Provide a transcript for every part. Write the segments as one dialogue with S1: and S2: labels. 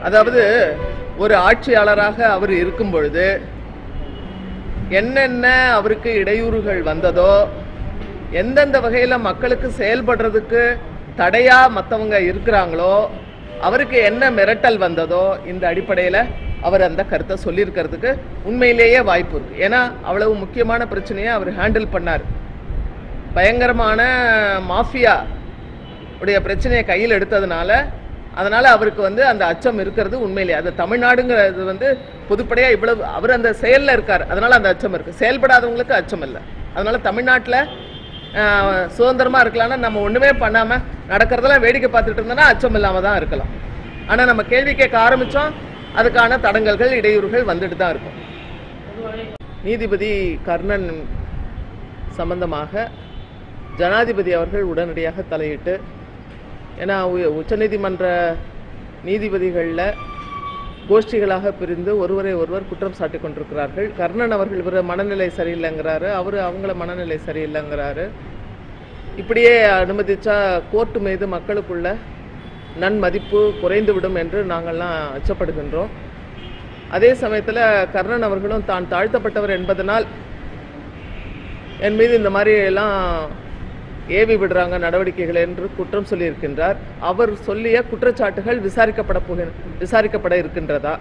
S1: அதாவது ஒரு ஆட்சியாளராக அவர் இருக்கும் பொழுது என்னென்ன அவருக்கு இடையூறுகள் வந்ததோ, எந்தெந்த வகையில் மக்களுக்கு செயல்படுறதுக்கு தடையா மற்றவங்க இருக்கிறாங்களோ, அவருக்கு என்ன மிரட்டல் வந்ததோ, இந்த அடிப்படையில் அவர் அந்த கருத்தை சொல்லியிருக்கிறதுக்கு உண்மையிலேயே வாய்ப்பு இருக்கு. ஏன்னா அவ்வளவு முக்கியமான பிரச்சனையை அவர் ஹேண்டில் பண்ணார். பயங்கரமான மாஃபியா உடைய பிரச்சனையை கையில் எடுத்ததுனால அதனால அவருக்கு அந்த அச்சம் இருக்கிறது உண்மையிலேயே. அது தமிழ்நாடுங்கிறது பொதுப்படையா இவ்வளவு அவர் அந்த செயல்ல இருக்கார், அதனால அந்த அச்சம் இருக்கு. செயல்படாதவங்களுக்கு அச்சம் இல்லை. அதனால தமிழ்நாட்டில் சுதந்திரமா இருக்கலாம்னா நம்ம ஒண்ணுமே பண்ணாம நடக்கிறதெல்லாம் வேடிக்கை பார்த்துட்டு இருந்தோம்னா அச்சம் இல்லாம தான் இருக்கலாம். ஆனா நம்ம கேள்வி கேட்க ஆரம்பிச்சோம், அதுக்கான தடங்கல்கள் இடையூறுகள் வந்துட்டு தான் இருக்கும். நீதிபதி கர்ணன் சம்பந்தமாக ஜனாதிபதி அவர்கள் உடனடியாக தலையிட்டு, ஏன்னா உச்சநீதிமன்ற நீதிபதிகளில் கோஷ்டிகளாக பிரிந்து ஒருவரை ஒருவர் குற்றம் சாட்டி கொண்டிருக்கிறார்கள். கர்ணன் அவர்கள் இவர் மனநிலை சரியில்லைங்கிறாரு, அவங்கள மனநிலை சரியில்லைங்கிறாரு. இப்படியே அனுமதிச்சா கோர்ட்டு மீது மக்களுக்குள்ள நன்மதிப்பு குறைந்துவிடும் என்று நாங்கள்லாம் அச்சப்படுகின்றோம். அதே சமயத்தில் கர்ணன் அவர்களும் தான் தாழ்த்தப்பட்டவர் என்பதனால் என் மீது இந்த மாதிரி எல்லாம் ஏவி விடுறாங்க நடவடிக்கைகள் என்று குற்றம் சொல்லியிருக்கின்றார். அவர் சொல்லிய குற்றச்சாட்டுகள் விசாரிக்கப்பட இருக்கின்றதா?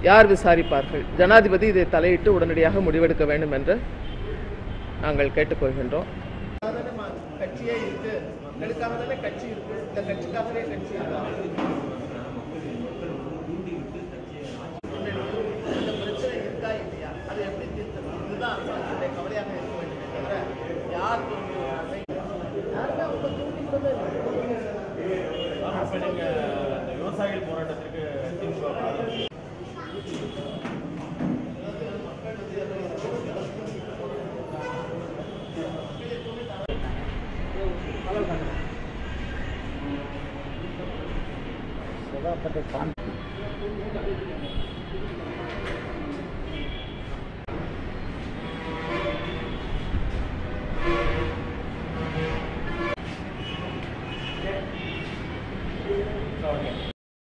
S1: யார் விசாரிப்பார்கள்? ஜனாதிபதி இதை தலையிட்டு உடனடியாக முடிவெடுக்க வேண்டும் என்று நாங்கள் கேட்டுக்கொள்கின்றோம். கட்சியே இருக்கு, மக்களுக்காகவே கட்சி இருக்கு, இந்த கட்சிக்காகவே கட்சி இந்த பிரச்சனை இருக்கா இல்லையா, அது எப்படி தீர்த்தது, இதுதான் அரசாங்கத்துடைய கவலையாக இருக்க வேண்டுமே தவிர யார் விவசாயிகள் போராட்டத்திற்கு திமுக